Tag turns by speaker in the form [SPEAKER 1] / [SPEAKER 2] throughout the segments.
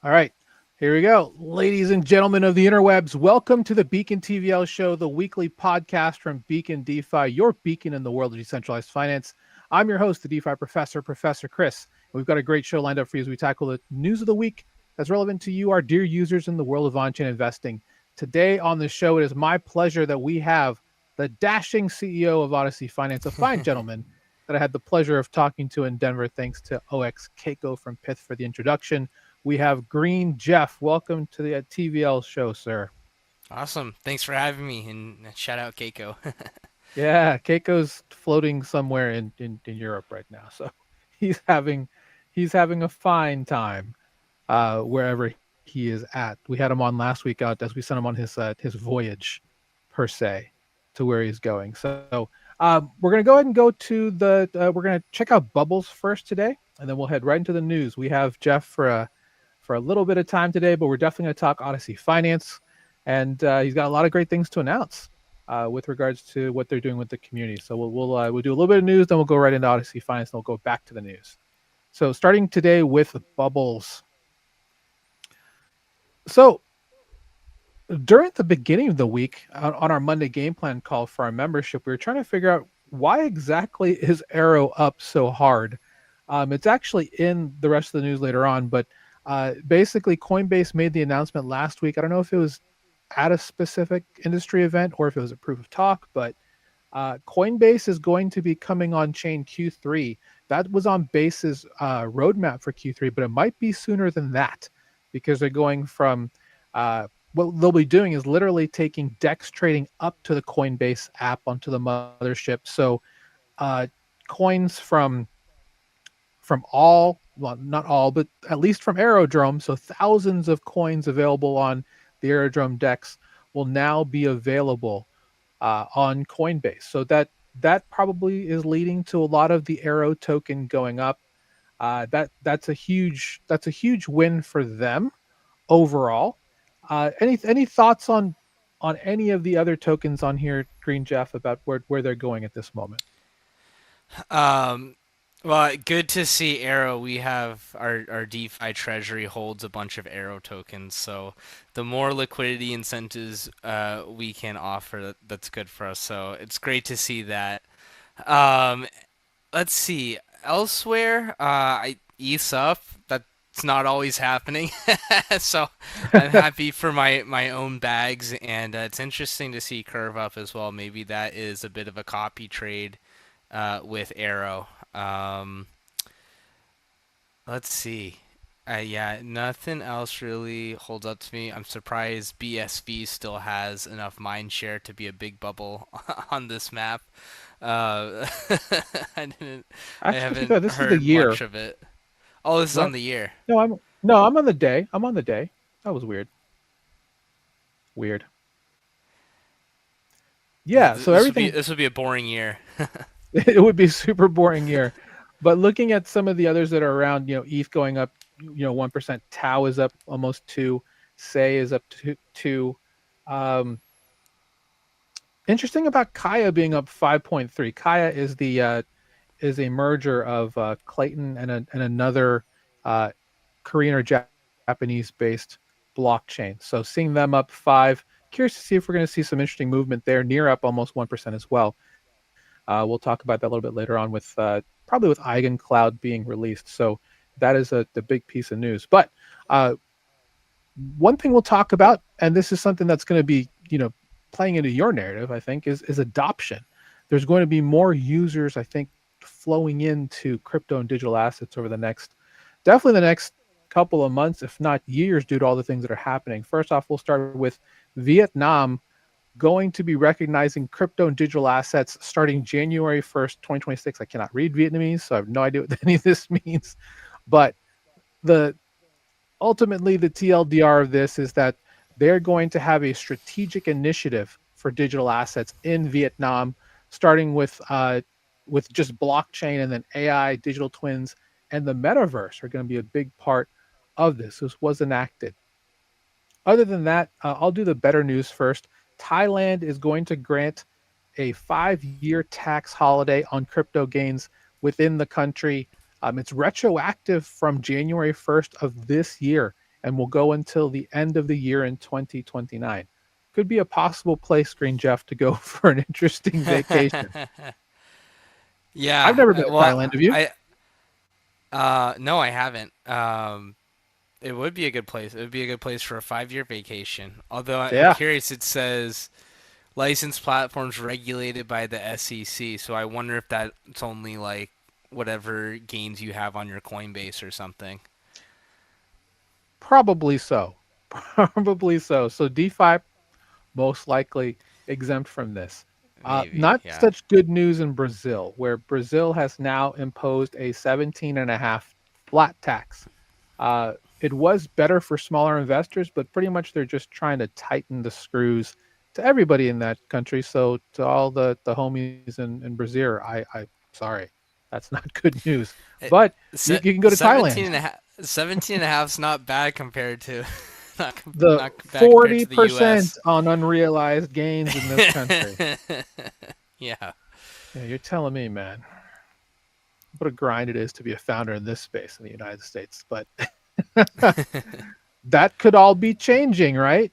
[SPEAKER 1] All right, here we go. Ladies and gentlemen of the interwebs, welcome to the Beacon TVL show, the weekly podcast from Beacon DeFi, your beacon in the world of decentralized finance. I'm your host, the DeFi professor, Professor Chris. And we've got a great show lined up for you as we tackle the news of the week that's relevant to you, our dear users in the world of on-chain investing. Today on the show, it is my pleasure that we have the dashing CEO of Odyssey Finance, a fine gentleman that I had the pleasure of talking to in Denver, thanks to OX Keiko from Pith for the introduction. We have Green Jeff. Welcome to the TVL show, sir.
[SPEAKER 2] Awesome. Thanks for having me, and shout out Keiko.
[SPEAKER 1] Yeah, Keiko's floating somewhere in Europe right now, so he's having he's having a fine time wherever he is at. We had him on last week out as we sent him on his voyage per se to where he's going. So we're gonna go ahead and go to the we're gonna check out bubbles first today, and then we'll head right into the news. We have Jeff for a little bit of time today, but we're definitely going to talk Odyssey Finance, and he's got a lot of great things to announce with regards to what they're doing with the community. So we'll do a little bit of news, then we'll go right into Odyssey Finance, and we'll go back to the news. So starting today with bubbles. So during the beginning of the week on our Monday game plan call for our membership, we were trying to figure out why exactly is Arrow up so hard. It's actually in the rest of the news later on, but basically Coinbase made the announcement last week. I don't know if it was at a specific industry event or if it was a proof of talk, but Coinbase is going to be coming on chain Q3. That was on Base's roadmap for Q3, but it might be sooner than that because they're going from what they'll be doing is literally taking DEX trading up to the Coinbase app onto the mothership. So uh, coins from all, well, not all, but at least from Aerodrome, so thousands of coins available on the Aerodrome DEX will now be available on Coinbase. So that probably is leading to a lot of the Arrow token going up. That's a huge win for them overall. Any thoughts on any of the other tokens on here, Green Jeff, about where they're going at this moment?
[SPEAKER 2] um, well, good to see Arrow. We have our DeFi treasury holds a bunch of Arrow tokens, so the more liquidity incentives we can offer, that's good for us. So it's great to see that. Um, let's see. Elsewhere, ETH's up. That's not always happening. So I'm happy for my own bags, and it's interesting to see Curve up as well. Maybe that is a bit of a copy trade with Arrow. Let's see. Yeah, nothing else really holds up to me. I'm surprised BSV still has enough mind share to be a big bubble on this map. Uh, I didn't. I
[SPEAKER 1] Actually,
[SPEAKER 2] haven't
[SPEAKER 1] this is the
[SPEAKER 2] heard
[SPEAKER 1] year,
[SPEAKER 2] much of it. Oh, this is
[SPEAKER 1] right?
[SPEAKER 2] on the year.
[SPEAKER 1] No, I'm on the day. I'm on the day. That was weird. Weird. Yeah, so
[SPEAKER 2] This would be
[SPEAKER 1] everything
[SPEAKER 2] this would be a boring year.
[SPEAKER 1] it would be super boring year. But looking at some of the others that are around, ETH going up, 1%, Tau is up almost 2, Say is up to 2. Um Interesting about Kaya being up 5.3. Kaya is a merger of Clayton and another uh Korean or Japanese based blockchain. So seeing them up 5, curious to see if we're going to see some interesting movement there. Near up almost 1% as well. We'll talk about that a little bit later on with probably with Eigencloud being released. So that is the big piece of news. But uh, one thing we'll talk about, and this is something that's going to be playing into your narrative, I think, is adoption. There's going to be more users, I think, flowing into crypto and digital assets over definitely the next couple of months, if not years, due to all the things that are happening. First off, we'll start with Vietnam going to be recognizing crypto and digital assets starting January 1st, 2026. I cannot read Vietnamese, so I have no idea what any of this means. But the ultimately the TLDR of this is that they're going to have a strategic initiative for digital assets in Vietnam, starting with just blockchain and then AI, digital twins, and the metaverse are going to be a big part of this. This was enacted. Other than that, I'll do the better news first. Thailand is going to grant a 5-year tax holiday on crypto gains within the country. It's retroactive from January 1st of this year. and will go until the end of the year in 2029. Could be a possible place, Green Jeff, to go for an interesting vacation. I've
[SPEAKER 2] Yeah,
[SPEAKER 1] never been to
[SPEAKER 2] well,
[SPEAKER 1] Thailand. Have you?
[SPEAKER 2] no, I haven't. It would be a good place. It would be a good place for a 5-year vacation. Although I'm
[SPEAKER 1] Yeah,
[SPEAKER 2] curious, it says licensed platforms regulated by the SEC. So I wonder if that's only like whatever gains you have on your Coinbase or something.
[SPEAKER 1] probably so. Probably so. So DeFi most likely exempt from this.
[SPEAKER 2] Maybe,
[SPEAKER 1] Not
[SPEAKER 2] yeah.
[SPEAKER 1] such good news in Brazil, where Brazil has now imposed a 17.5 flat tax. It was better for smaller investors, but pretty much they're just trying to tighten the screws to everybody in that country. So to all the homies in Brazil, I sorry, that's not good news.
[SPEAKER 2] It,
[SPEAKER 1] But you can go to
[SPEAKER 2] 17
[SPEAKER 1] Thailand.
[SPEAKER 2] and a half, 17 and a half is not bad compared to
[SPEAKER 1] The
[SPEAKER 2] not bad compared to the
[SPEAKER 1] 40%
[SPEAKER 2] US.
[SPEAKER 1] on unrealized gains in this country.
[SPEAKER 2] Yeah.
[SPEAKER 1] Yeah, you're telling me, man, what a grind it is to be a founder in this space in the United States. But that could all be changing, right?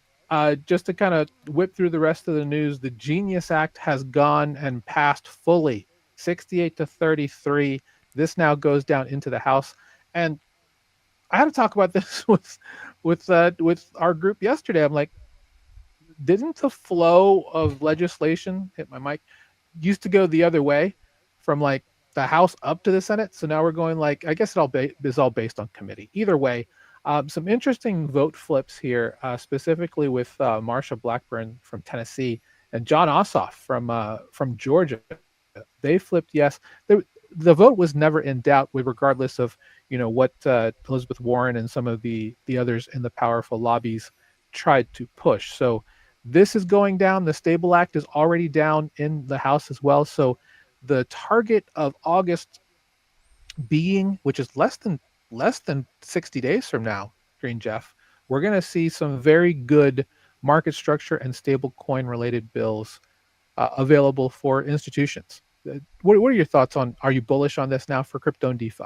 [SPEAKER 1] Just to kind of whip through the rest of the news, the Genius Act has gone and passed fully, 68 to 33. This now goes down into the House, and I had to talk about this with our group yesterday. I'm like, didn't the flow of legislation hit my mic used to go the other way from like the House up to the Senate? So now we're going like I guess is all based on committee. Either way, some interesting vote flips here, specifically with Marsha Blackburn from Tennessee and John Ossoff from Georgia. They flipped yes. The vote was never in doubt, with regardless of what Elizabeth Warren and some of the others in the powerful lobbies tried to push. So this is going down. The Stable Act is already down in the House as well. So the target of August being, which is less than 60 days from now, Green Jeff, we're going to see some very good market structure and stable coin related bills available for institutions. What are your thoughts on? Are you bullish on this now for crypto and DeFi?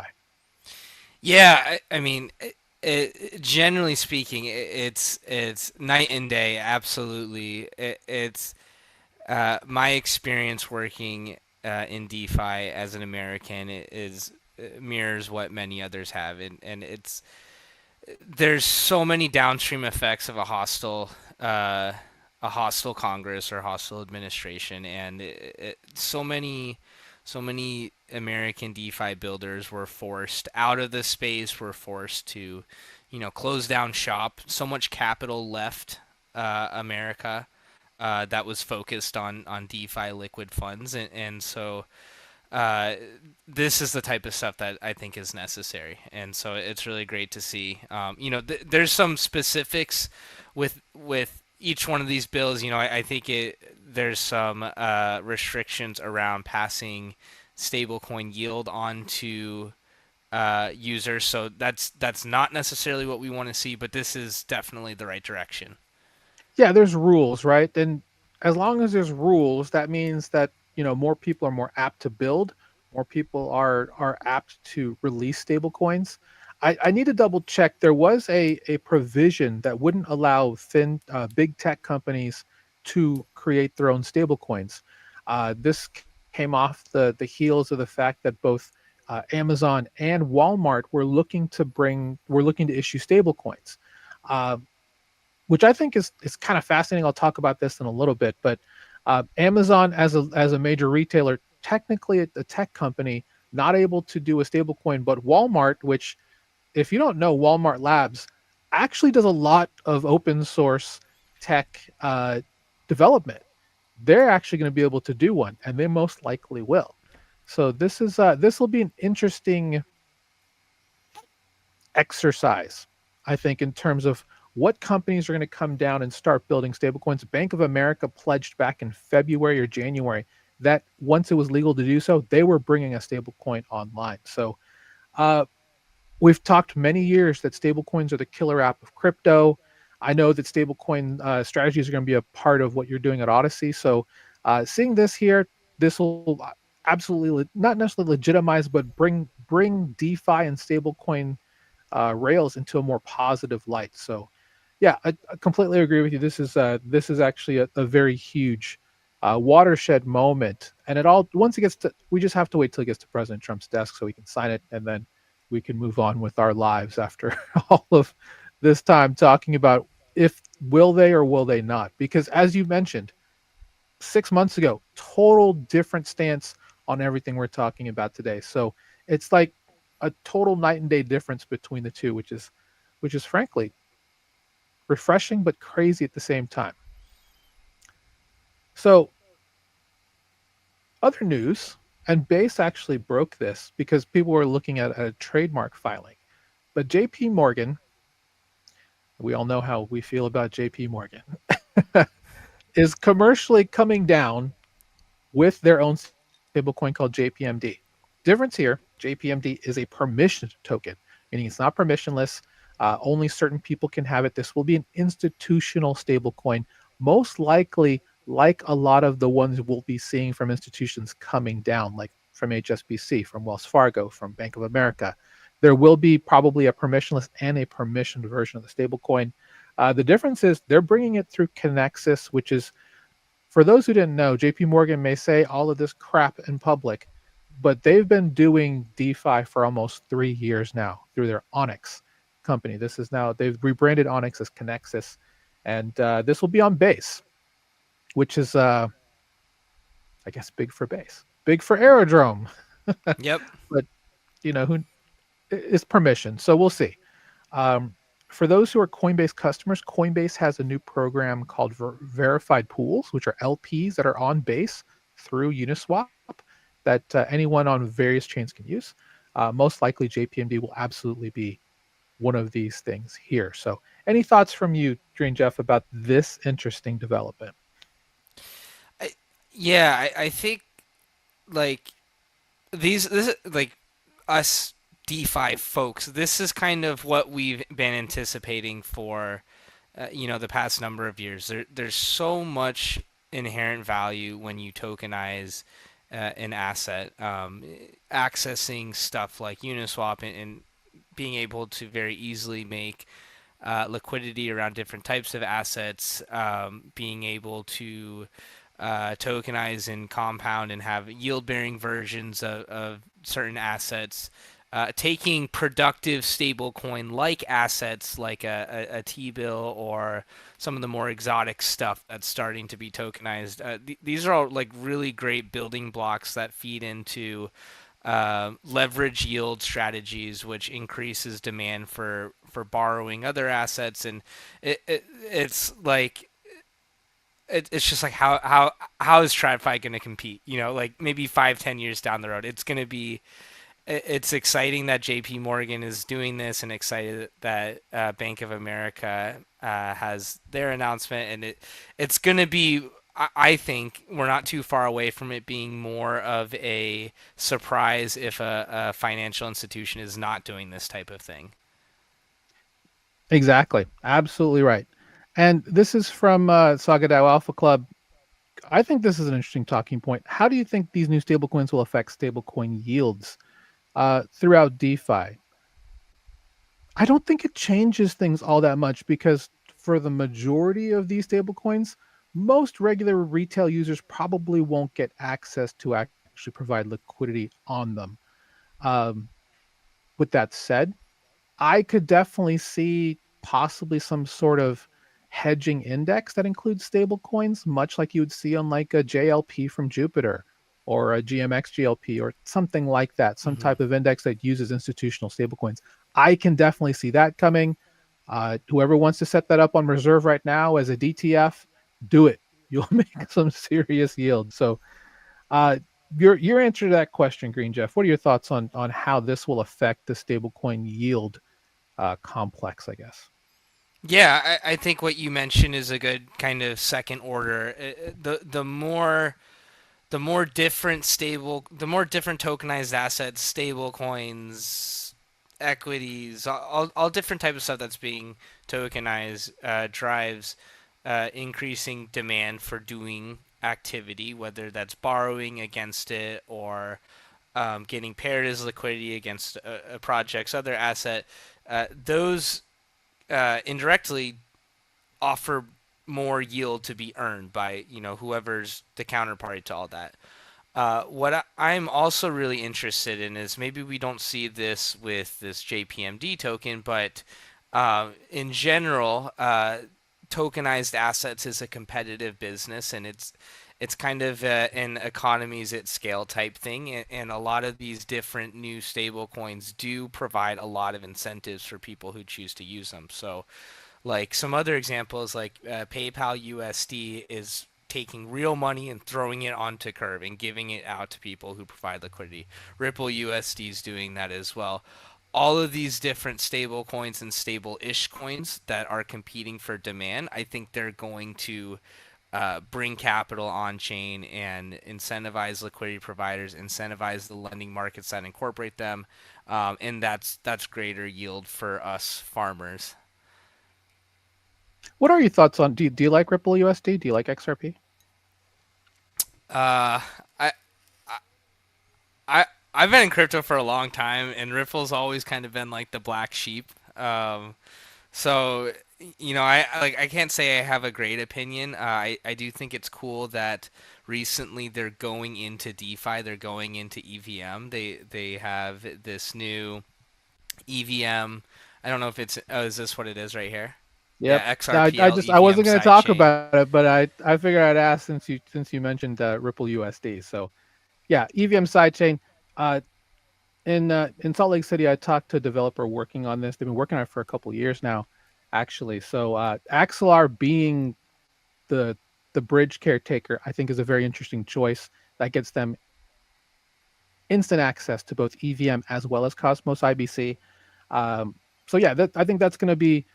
[SPEAKER 2] Yeah, I mean, generally speaking, it's night and day. Absolutely, it's my experience working in DeFi as an American is mirrors what many others have, and it's there's so many downstream effects of a hostile Congress or hostile administration, and so many American DeFi builders were forced out of the space, were forced to, close down shop. So much capital left America that was focused on DeFi liquid funds, and so uh, this is the type of stuff that I think is necessary, and so it's really great to see. There's some specifics with each one of these bills. I think there's some restrictions around passing stablecoin yield onto users, so that's not necessarily what we want to see, but this is definitely the right direction.
[SPEAKER 1] Yeah, there's rules, right? And as long as there's rules, that means that more people are more apt to build, more people are apt to release stable coins. I need to double check. There was a provision that wouldn't allow big tech companies to create their own stable coins. This came off the heels of the fact that both Amazon and Walmart were looking to issue stable coins. Uh, which I think is kind of fascinating. I'll talk about this in a little bit, but Amazon as a major retailer, technically a tech company, not able to do a stablecoin, but Walmart, which if you don't know, Walmart Labs actually does a lot of open source tech development. They're actually going to be able to do one, and they most likely will. So this will be an interesting exercise, I think, in terms of what companies are going to come down and start building stablecoins. Bank of America pledged back in February or January that once it was legal to do so, they were bringing a stablecoin online. So uh, we've talked many years that stablecoins are the killer app of crypto. I know that stablecoin strategies are going to be a part of what you're doing at Odyssey. So seeing this here, this will absolutely not necessarily legitimize, but bring DeFi and stablecoin rails into a more positive light. So, yeah, I completely agree with you. This is actually a very huge watershed moment, and it all once it gets to, we just have to wait till it gets to President Trump's desk so we can sign it, and then we can move on with our lives after all of this time talking about if will they or will they not. Because as you mentioned, 6 months ago, total different stance on everything we're talking about today. So it's like a total night and day difference between the two, which is frankly refreshing but crazy at the same time. So other news, and Base actually broke this because people were looking at a trademark filing. But JP Morgan, we all know how we feel about JP Morgan, is commercially coming down with their own stablecoin called JPMD. Difference here, JPMD is a permissioned token, meaning it's not permissionless. Only certain people can have it. This will be an institutional stablecoin, most likely like a lot of the ones we'll be seeing from institutions coming down, like from HSBC, from Wells Fargo, from Bank of America. There will be probably a permissionless and a permissioned version of the stablecoin. The difference is they're bringing it through Connexus, which is, for those who didn't know, JP Morgan may say all of this crap in public, but they've been doing DeFi for almost 3 years now through their Onyx company. This is now, they've rebranded Onyx as Connexus, and this will be on Base, which is, I guess, big for Base, big for Aerodrome.
[SPEAKER 2] Yep.
[SPEAKER 1] But, who is permission. So we'll see. Um, for those who are Coinbase customers, Coinbase has a new program called Verified Pools, which are LPs that are on Base through Uniswap that anyone on various chains can use. Most likely, JPMD will absolutely be one of these things here. So, any thoughts from you, Dream Jeff, about this interesting development?
[SPEAKER 2] I, yeah, I think like this is like us DeFi folks. This is kind of what we've been anticipating for the past number of years. There's so much inherent value when you tokenize an asset, accessing stuff like Uniswap and being able to very easily make liquidity around different types of assets, being able to tokenize and compound and have yield bearing versions of certain assets. Taking productive stablecoin like assets like a T-bill or some of the more exotic stuff that's starting to be tokenized. These are all like really great building blocks that feed into leverage yield strategies, which increases demand for borrowing other assets, and it's like it's just like how is TradFi going to compete? Like maybe 5-10 years down the road, it's going to be. It's exciting that J.P. Morgan is doing this, and excited that Bank of America has their announcement, and it's going to be. I think we're not too far away from it being more of a surprise if a financial institution is not doing this type of thing.
[SPEAKER 1] Exactly. Absolutely right. And this is from Saga DAO Alpha Club. I think this is an interesting talking point. How do you think these new stablecoins will affect stablecoin yields throughout DeFi? I don't think it changes things all that much because for the majority of these stablecoins, most regular retail users probably won't get access to actually provide liquidity on them. Um, with that said, I could definitely see possibly some sort of hedging index that includes stable coins, much like you would see on like a JLP from Jupiter or a GMX GLP or something like that, some
[SPEAKER 2] Hmm.
[SPEAKER 1] type of index that uses institutional stablecoins. I can definitely see that coming. Whoever wants to set that up on reserve right now as a DTF, do it. You'll make some serious yield. So, uh, your answer to that question, Green Jeff. What are your thoughts on how this will affect the stablecoin yield complex, I guess?
[SPEAKER 2] Yeah, I think what you mentioned is a good kind of second order. The more different tokenized assets, stable coins, equities, all different types of stuff that's being tokenized drives increasing demand for doing activity, whether that's borrowing against it or getting paired as liquidity against a project's other asset. those indirectly offer more yield to be earned by whoever's the counterparty to all that. What I'm also really interested in is maybe we don't see this with this JPMD token, but in general, tokenized assets is a competitive business, and it's kind of an economies at scale type thing, and a lot of these different new stable coins do provide a lot of incentives for people who choose to use them. So like some other examples, like PayPal USD is taking real money and throwing it onto Curve and giving it out to people who provide liquidity. Ripple USD is doing that as well. All of these different stable coins and stable-ish coins that are competing for demand, I think they're going to bring capital on chain and incentivize liquidity providers, incentivize the lending markets that incorporate them, and that's greater yield for us farmers.
[SPEAKER 1] What are your thoughts on? Do you like Ripple USD? Do you like XRP?
[SPEAKER 2] Uh, I I I've been in crypto for a long time, and Ripple's always kind of been like the black sheep. So I can't say I have a great opinion. I do think it's cool that recently they're going into DeFi. They're going into EVM. They have this new EVM. I don't know if it's. Oh, is this what it is right here?
[SPEAKER 1] Yep.
[SPEAKER 2] Yeah,
[SPEAKER 1] No, I
[SPEAKER 2] XRPL
[SPEAKER 1] just I
[SPEAKER 2] EVM
[SPEAKER 1] wasn't going to talk
[SPEAKER 2] sidechain.
[SPEAKER 1] about it, but I figured I'd ask since you mentioned Ripple USD. So yeah, EVM sidechain. Uh, in Salt Lake City, I talked to a developer working on this. They've been working on it for a couple of years now, actually. So Axelar being the the bridge caretaker, I think, is a very interesting choice that gets them instant access to both EVM as well as Cosmos IBC. So yeah, I think that's going to be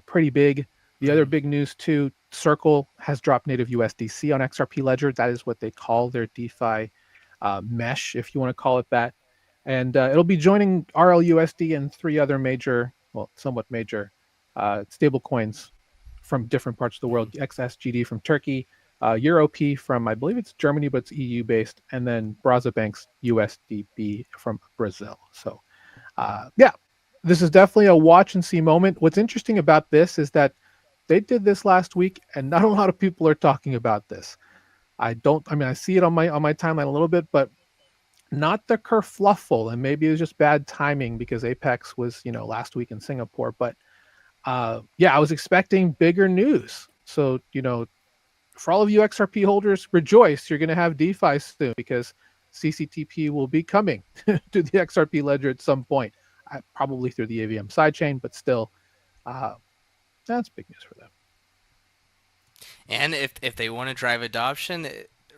[SPEAKER 1] pretty big. The other
[SPEAKER 2] Hmm.
[SPEAKER 1] big news too, Circle has dropped native USDC on XRP Ledger. That is what they call their DeFi mesh, if you want to call it that. And it'll be joining RLUSD and three other major, well, somewhat major stable coins from different parts of the
[SPEAKER 2] Hmm.
[SPEAKER 1] world. XSGD from Turkey, EuroP from, I believe it's Germany, but it's EU based, and then Brazabank's USDB from Brazil. So yeah, this is definitely a watch and see moment. What's interesting about this is that they did this last week, and not a lot of people are talking about this. I don't. I mean, I see it on my timeline a little bit, but not the kerfluffle. And maybe it was just bad timing because Apex was last week in Singapore. But yeah, I was expecting bigger news. So for all of you XRP holders, rejoice! You're going to have DeFi soon because CCTP will be coming to the XRP ledger at some point, probably through the AVM sidechain, but still, uh, that's big news for them.
[SPEAKER 2] And if they want to drive adoption,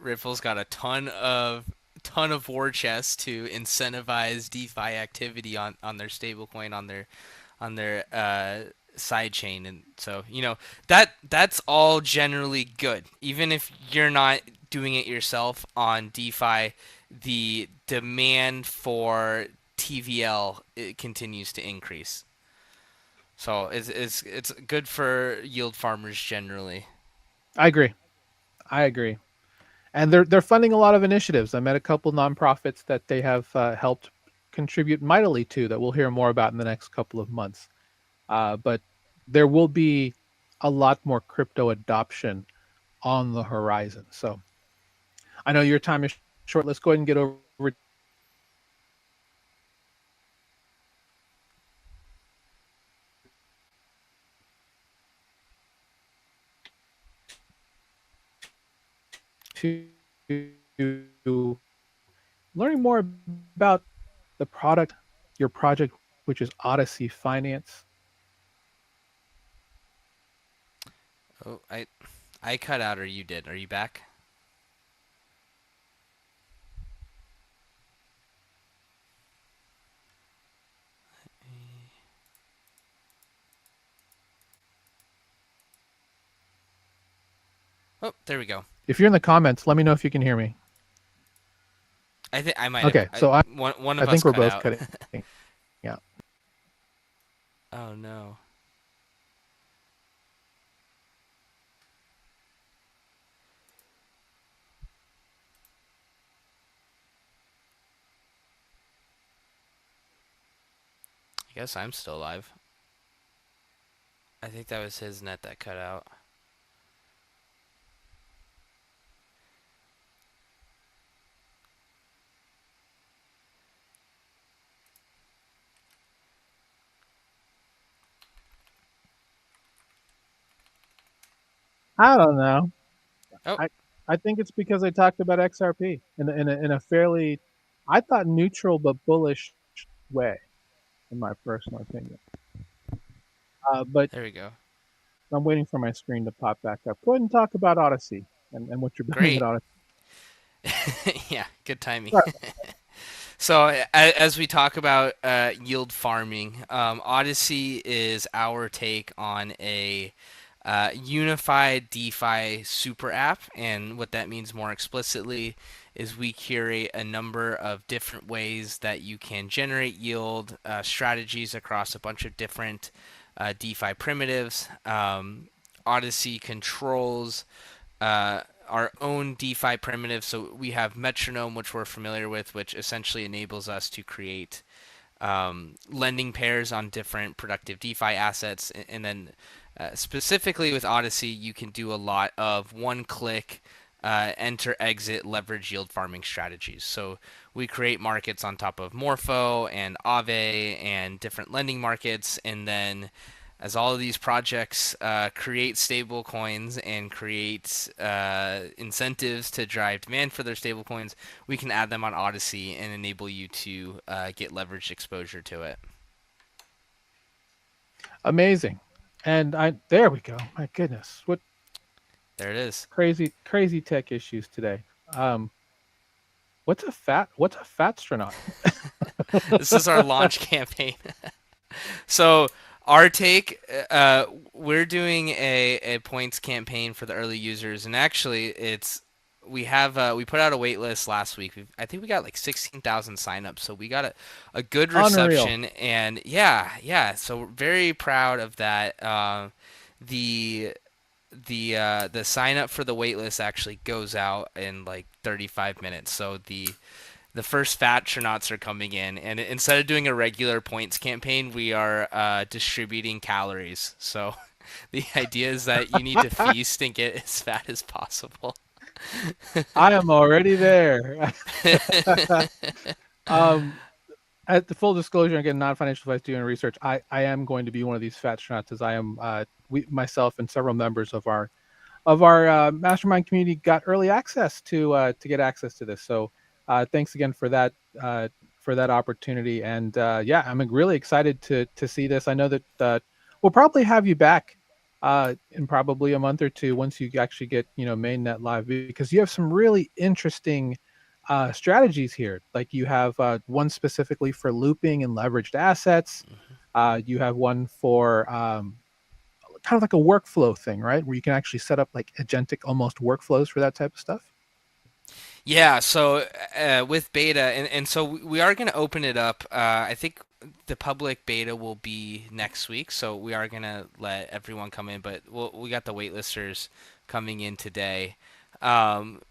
[SPEAKER 2] Ripple's got a ton of war chests to incentivize DeFi activity on their stablecoin on their side chain, and so that's all generally good. Even if you're not doing it yourself on DeFi, the demand for TVL it continues to increase. So it's good for yield farmers generally.
[SPEAKER 1] I agree. I agree. And they're funding a lot of initiatives. I met a couple nonprofits that they have helped contribute mightily to that we'll hear more about in the next couple of months. But there will be a lot more crypto adoption on the horizon. So I know your time is short. Let's go ahead and get over to learning more about the product, your project, which is Odyssey Finance.
[SPEAKER 2] Oh, I cut out or you did. Are you back? Oh, there we go.
[SPEAKER 1] If you're in the comments, let me know if you can hear me.
[SPEAKER 2] I think I might have.
[SPEAKER 1] Okay, so
[SPEAKER 2] One
[SPEAKER 1] I
[SPEAKER 2] of us
[SPEAKER 1] think we're
[SPEAKER 2] cut
[SPEAKER 1] both
[SPEAKER 2] out.
[SPEAKER 1] cutting out.
[SPEAKER 2] Oh no. I guess I'm still live. I think that was his net that cut out.
[SPEAKER 1] I don't know.
[SPEAKER 2] Oh,
[SPEAKER 1] I I think it's because I talked about XRP in a fairly, I thought, neutral but bullish way, in my personal opinion. But
[SPEAKER 2] there we go.
[SPEAKER 1] I'm waiting for my screen to pop back up. Go ahead and talk about Odyssey and what you're building at
[SPEAKER 2] Great.
[SPEAKER 1] Odyssey.
[SPEAKER 2] Yeah, good timing.
[SPEAKER 1] Right.
[SPEAKER 2] So, as we talk about yield farming, Odyssey is our take on a unified DeFi super app. And what that means more explicitly is we curate a number of different ways that you can generate yield strategies across a bunch of different DeFi primitives. Odyssey controls our own DeFi primitive. So we have Metronome, which we're familiar with, which essentially enables us to create lending pairs on different productive DeFi assets. And then specifically with Odyssey, you can do a lot of one-click enter, exit, leverage yield farming strategies. So we create markets on top of Morpho and Aave and different lending markets, and then as all of these projects create stable coins and create incentives to drive demand for their stable coins, we can add them on Odyssey and enable you to get leveraged exposure to it.
[SPEAKER 1] Amazing. And I there we go. My goodness, what
[SPEAKER 2] There it is.
[SPEAKER 1] crazy tech issues today. Um, what's a fat astronaut?
[SPEAKER 2] This is our launch campaign. So our take, we're doing a points campaign for the early users, and actually, we put out a wait list last week. I think we got like 16,000 signups, so we got a good
[SPEAKER 1] Unreal.
[SPEAKER 2] reception, and yeah. So we're very proud of that. The the sign up for the wait list actually goes out in like 35 minutes. So the first fatronauts are coming in, and instead of doing a regular points campaign, we are distributing calories. So the idea is that you need to feast and get as fat as possible.
[SPEAKER 1] I am already there. um, at the full disclosure, again, non-financial advice, doing research. I am going to be one of these fat astronauts, as I am. We myself and several members of our mastermind community got early access to get access to this. So thanks again for that opportunity. And yeah, I'm really excited to see this. I know that we'll probably have you back in probably a month or two once you actually get mainnet live, because you have some really interesting strategies here. Like you have one specifically for looping and leveraged assets. You have one for kind of like a workflow thing, right? Where you can actually set up like agentic almost workflows for that type of stuff.
[SPEAKER 2] Yeah, so with beta, and so we are going to open it up. I think the public beta will be next week, so we are going to let everyone come in, but we got the waitlisters coming in today. Um,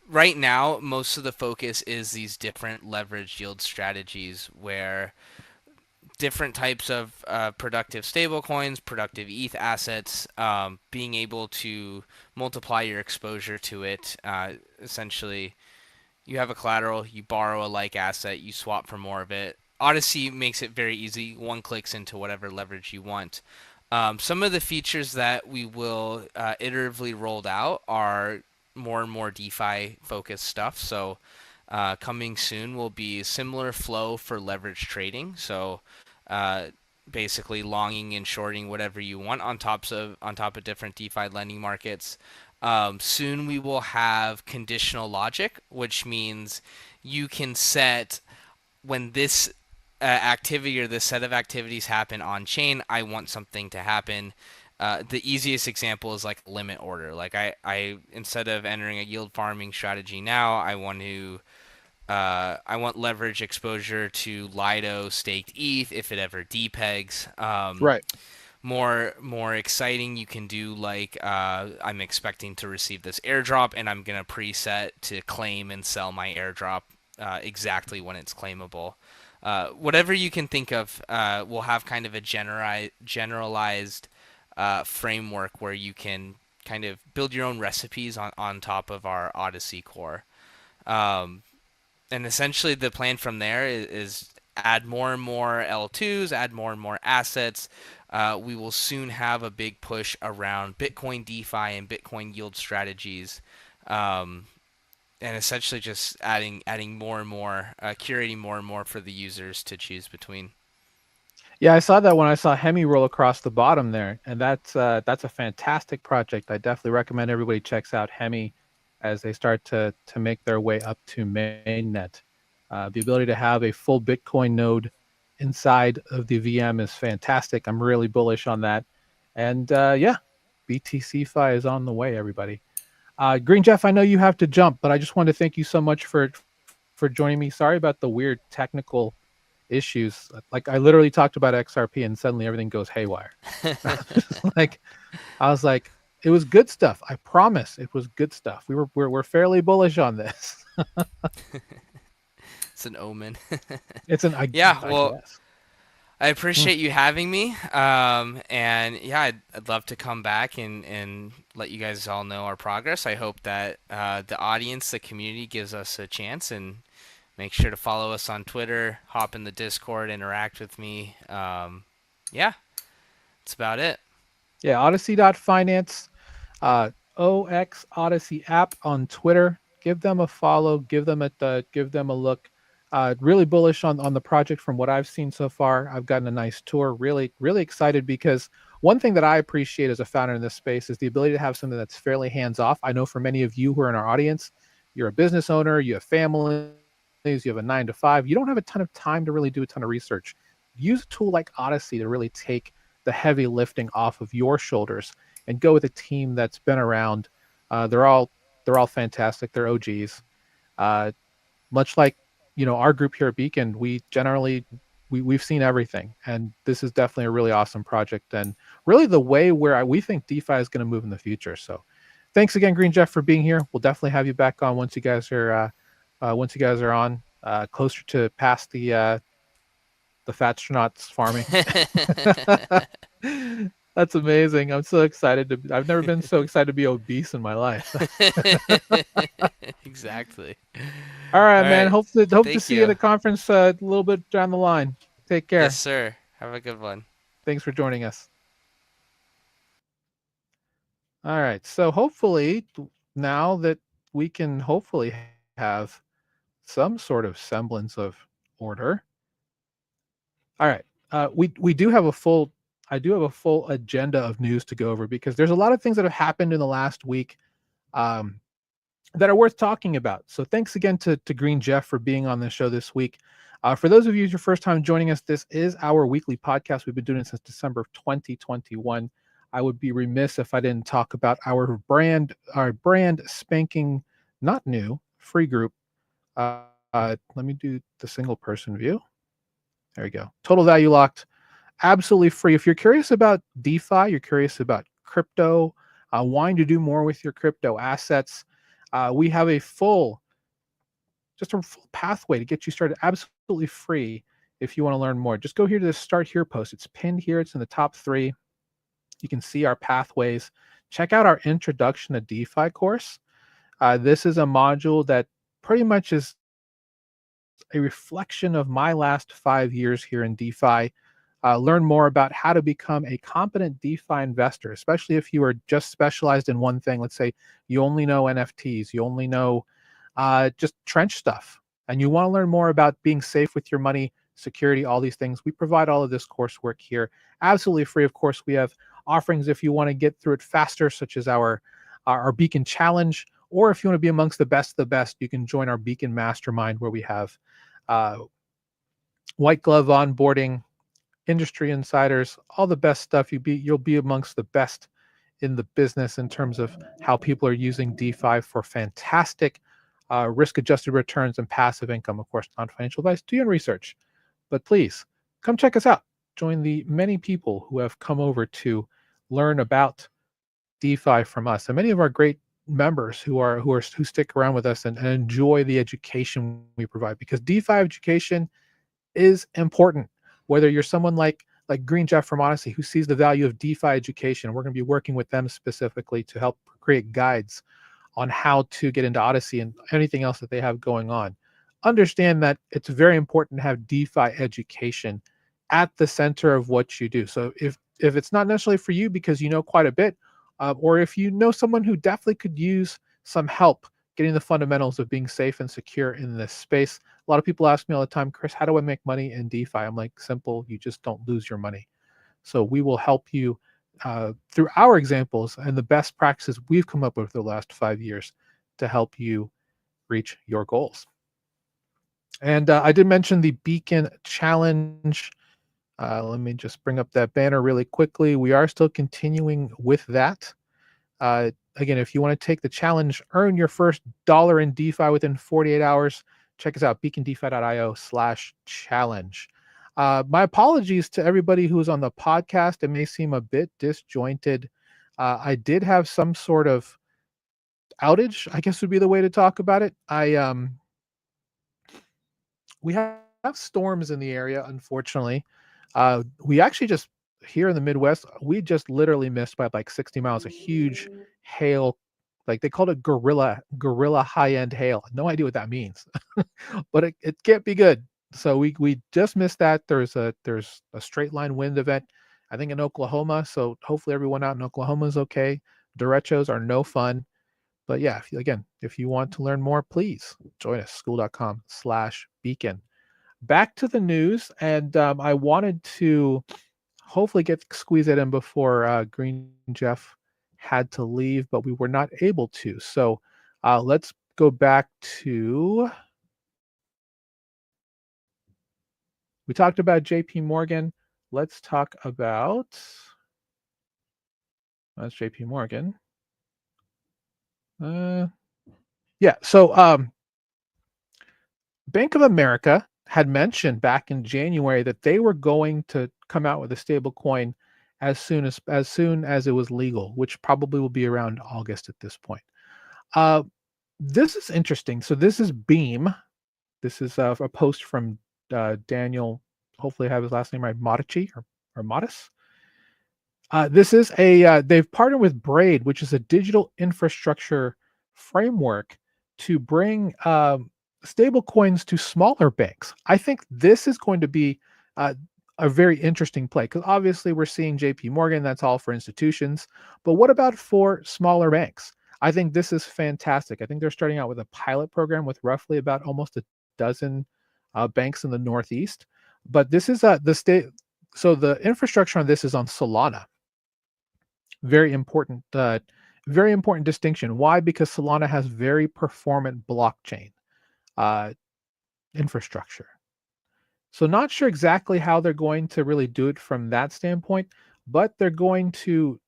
[SPEAKER 2] right now, most of the focus is these different leverage yield strategies where different types of productive stablecoins, productive ETH assets, being able to multiply your exposure to it. Essentially, you have a collateral, you borrow a like asset, you swap for more of it. Odyssey makes it very easy. One clicks into whatever leverage you want. Some of the features that we will iteratively rolled out are more and more DeFi focused stuff. So coming soon will be similar flow for leverage trading. So uh, basically longing and shorting whatever you want on top of different DeFi lending markets. Soon we will have conditional logic, which means you can set when this activity or this set of activities happen on chain, I want something to happen. The easiest example is like limit order. Like I instead of entering a yield farming strategy now, I want leverage exposure to Lido staked ETH if it ever depegs.
[SPEAKER 1] Right.
[SPEAKER 2] More exciting, you can do like I'm expecting to receive this airdrop, and I'm gonna preset to claim and sell my airdrop exactly when it's claimable. whatever you can think of, we'll have kind of a generalized framework where you can kind of build your own recipes on top of our Odyssey core. Um, and essentially, the plan from there is add more and more L2s, add more and more assets. We will soon have a big push around Bitcoin DeFi and Bitcoin yield strategies. Um, and essentially just adding more and more, curating more and more for the users to choose between.
[SPEAKER 1] Yeah, I saw that when I saw Hemi roll across the bottom there, and that's a fantastic project. I definitely recommend everybody checks out Hemi as they start to make their way up to mainnet. The ability to have a full Bitcoin node inside of the VM is fantastic. I'm really bullish on that, and yeah, BTC Fi is on the way, everybody. Green Jeff, I know you have to jump, but I just want to thank you so much for joining me. Sorry about the weird technical issues. Like I literally talked about XRP and suddenly everything goes haywire. like I was like, it was good stuff. I promise it was good stuff. We're fairly bullish on this.
[SPEAKER 2] It's an omen.
[SPEAKER 1] It's an
[SPEAKER 2] Yeah,
[SPEAKER 1] I
[SPEAKER 2] well,
[SPEAKER 1] guess.
[SPEAKER 2] I
[SPEAKER 1] Mm.
[SPEAKER 2] appreciate you having me. And yeah, I'd love to come back and let you guys all know our progress. I hope that the audience, the community, gives us a chance, and make sure to follow us on Twitter, hop in the Discord, interact with me. Yeah, that's about it.
[SPEAKER 1] Yeah, Odyssey.finance, OX Odyssey app on Twitter. Give them a follow. Give them a look. Really bullish on the project from what I've seen so far. I've gotten a nice tour. Really excited because one thing that I appreciate as a founder in this space is the ability to have something that's fairly hands off. I know for many of you who are in our audience, you're a business owner, you have families, you have a 9 to 5. You don't have a ton of time to really do a ton of research. Use a tool like Odyssey to really take the heavy lifting off of your shoulders and go with a team that's been around. They're all fantastic. They're OGs. Uh, Much like our group here at Beacon, we generally we've seen everything, and this is definitely a really awesome project, and really the way where we think DeFi is going to move in the future. So, thanks again, Green Jeff, for being here. We'll definitely have you back on once you guys are on closer to past the Fatstronauts farming. That's amazing. I'm so excited I've never been so excited to be obese in my life.
[SPEAKER 2] Exactly.
[SPEAKER 1] All right,
[SPEAKER 2] All
[SPEAKER 1] man.
[SPEAKER 2] right.
[SPEAKER 1] Hope to
[SPEAKER 2] Thank
[SPEAKER 1] see you at
[SPEAKER 2] you.
[SPEAKER 1] the conference a little bit down the line. Take
[SPEAKER 2] Yes,
[SPEAKER 1] care.
[SPEAKER 2] sir. Have a good one.
[SPEAKER 1] Thanks for joining us. All right. So hopefully now that we can hopefully have some sort of semblance of order. All right. We do have a full I do have a full agenda of news to go over because there's a lot of things that have happened in the last week. Um, that are worth talking about. So thanks again to Green Jeff for being on the show this week. For those of you who's your first time joining us, this is our weekly podcast. We've been doing it since December of 2021. I would be remiss if I didn't talk about our brand spanking, not new, free group. Let me do the single person view. There we go. Total Value Locked, absolutely free. If you're curious about DeFi, you're curious about crypto, wanting to do more with your crypto assets, we have just a full pathway to get you started absolutely free. If you want to learn more, just go here to the Start Here post. It's pinned here. It's in the top 3. You can see our pathways. Check out our Introduction to DeFi course. This is a module that pretty much is a reflection of my last 5 years here in DeFi. Learn more about how to become a competent DeFi investor, especially if you are just specialized in one thing. Let's say you only know NFTs, you only know just trench stuff, and you want to learn more about being safe with your money, security, all these things. We provide all of this coursework here, absolutely free. Of course, we have offerings if you want to get through it faster, such as our Beacon Challenge, or if you want to be amongst the best of the best, you can join our Beacon Mastermind, where we have uh, white glove onboarding, industry insiders, all the best stuff. You'll be amongst the best in the business in terms of how people are using DeFi for fantastic risk-adjusted returns and passive income. Of course, non-financial advice. Do your own research, but please come check us out. Join the many people who have come over to learn about DeFi from us, and many of our great members who stick around with us and enjoy the education we provide. Because DeFi education is important. Whether you're someone like Green Jeff from Odyssey who sees the value of DeFi education, we're going to be working with them specifically to help create guides on how to get into Odyssey and anything else that they have going on. Understand that it's very important to have DeFi education at the center of what you do. So if it's not necessarily for you because you know quite a bit, or if you know someone who definitely could use some help getting the fundamentals of being safe and secure in this space. A lot of people ask me all the time, Chris, how do I make money in DeFi? I'm like, simple, you just don't lose your money. So we will help you through our examples and the best practices we've come up with the last 5 years to help you reach your goals. And I did mention the Beacon Challenge. Let me just bring up that banner really quickly. We are still continuing with that. Again, if you want to take the challenge, earn your first dollar in DeFi within 48 hours, check us out, beacondefi.io/challenge. My apologies to everybody who's on the podcast. It may seem a bit disjointed. I did have some sort of outage, I guess would be the way to talk about it. We have storms in the area, unfortunately. We actually just here in the Midwest, we just literally missed by like 60 miles a huge hail, like they called it gorilla high-end hail. No idea what that means, but it can't be good. So we just missed that. There's a straight line wind event, I think in Oklahoma. So hopefully everyone out in Oklahoma is okay. Derechos are no fun. But yeah, if you want to learn more, please join us, school.com/beacon. Back to the news, and I wanted to hopefully squeeze it in before Green Jeff had to leave, but we were not able to. So let's go back to, we talked about JP Morgan. Let's talk about, that's JP Morgan. Yeah, so Bank of America had mentioned back in January that they were going to come out with a stable coin as soon as it was legal, which probably will be around August at this point. This is interesting. So this is Beam. This is a post from Daniel. Hopefully, I have his last name right, Modici or Modis. This is they've partnered with Braid, which is a digital infrastructure framework to bring stable coins to smaller banks. I think this is going to be a very interesting play because obviously we're seeing JP Morgan, that's all for institutions. But what about for smaller banks? I think this is fantastic. I think they're starting out with a pilot program with roughly about almost a dozen banks in the Northeast. But this is the state. So the infrastructure on this is on Solana. Very important distinction. Why? Because Solana has very performant blockchain infrastructure. So not sure exactly how they're going to really do it from that standpoint, but they're going to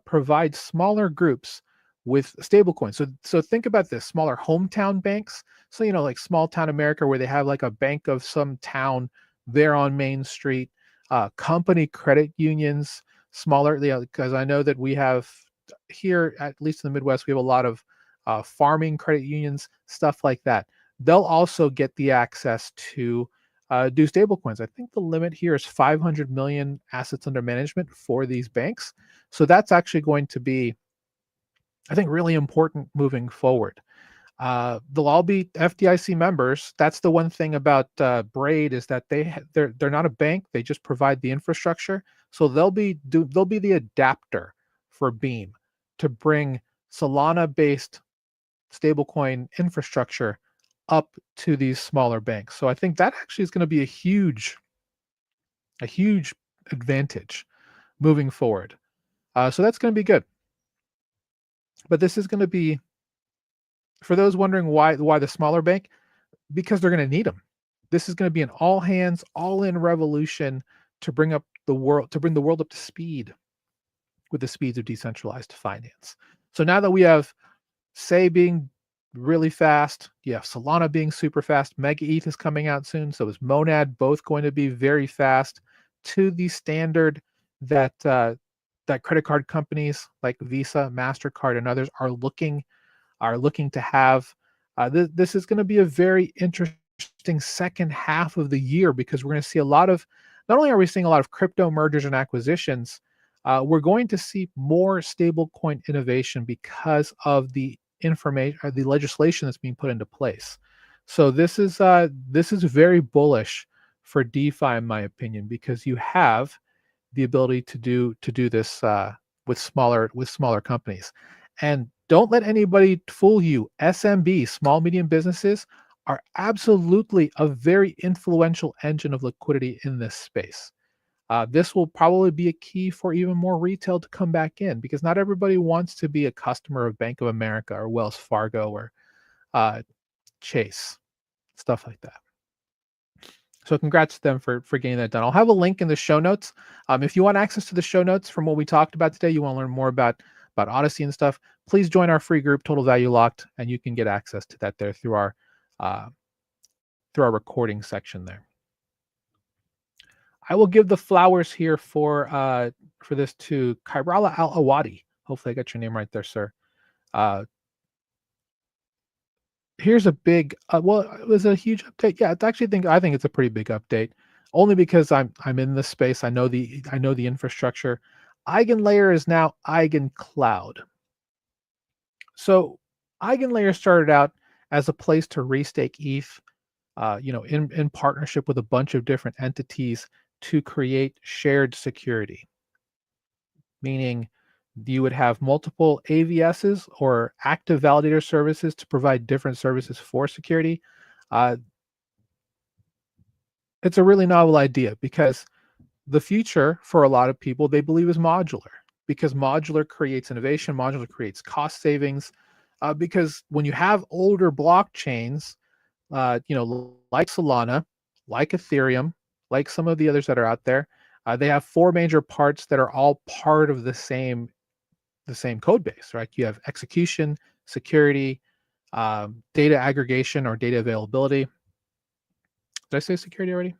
[SPEAKER 1] provide smaller groups with stablecoins. So think about this: smaller hometown banks. So like small town America, where they have like a bank of some town there on Main Street. Company credit unions, smaller, because I know that we have here, at least in the Midwest, we have a lot of farming credit unions, stuff like that. They'll also get the access to do stablecoins. I think the limit here is 500 million assets under management for these banks. So that's actually going to be, I think, really important moving forward. They'll all be FDIC members. That's the one thing about Braid, is that they're not a bank. They just provide the infrastructure. So they'll be the adapter for Beam to bring Solana-based stablecoin infrastructure up to these smaller banks. So I think that actually is going to be a huge advantage moving forward. So that's going to be good. But this is going to be, for those wondering why the smaller bank, because they're going to need them. This is going to be an all hands, all in revolution to bring the world up to speed with the speeds of decentralized finance. So now that we have Say being really fast, you have Solana being super fast, Mega ETH is coming out soon, so is Monad, both going to be very fast to the standard that that credit card companies like Visa, MasterCard, and others are looking to have. This is going to be a very interesting second half of the year, because we're going to see a lot of, not only are we seeing a lot of crypto mergers and acquisitions, we're going to see more stablecoin innovation because of the information, or the legislation that's being put into place. So this is very bullish for DeFi, in my opinion, because you have the ability to do this with smaller companies. And don't let anybody fool you. SMB, small medium businesses, are absolutely a very influential engine of liquidity in this space. This will probably be a key for even more retail to come back in, because not everybody wants to be a customer of Bank of America or Wells Fargo or uh, Chase, stuff like that. So congrats to them for getting that done. I'll have a link in the show notes. If you want access to the show notes from what we talked about today, you want to learn more about Odyssey and stuff, please join our free group, Total Value Locked, and you can get access to that there uh, through our recording section there. I will give the flowers here for this to Kairala Al Awadi. Hopefully I got your name right there, sir. Here's a big well, it was a huge update. Yeah, it's actually I think it's a pretty big update, only because I'm in this space. I know the infrastructure. Eigenlayer is now EigenCloud. So Eigenlayer started out as a place to restake ETH, in partnership with a bunch of different entities to create shared security, meaning you would have multiple AVSs or active validator services to provide different services for security. Uh, it's a really novel idea, because the future for a lot of people, they believe, is modular, because modular creates innovation, modular creates cost savings. Because when you have older blockchains, like Solana, like Ethereum, like some of the others that are out there, they have four major parts that are all part of the same code base, right? You have execution, security, data aggregation or data availability. Did I say security already?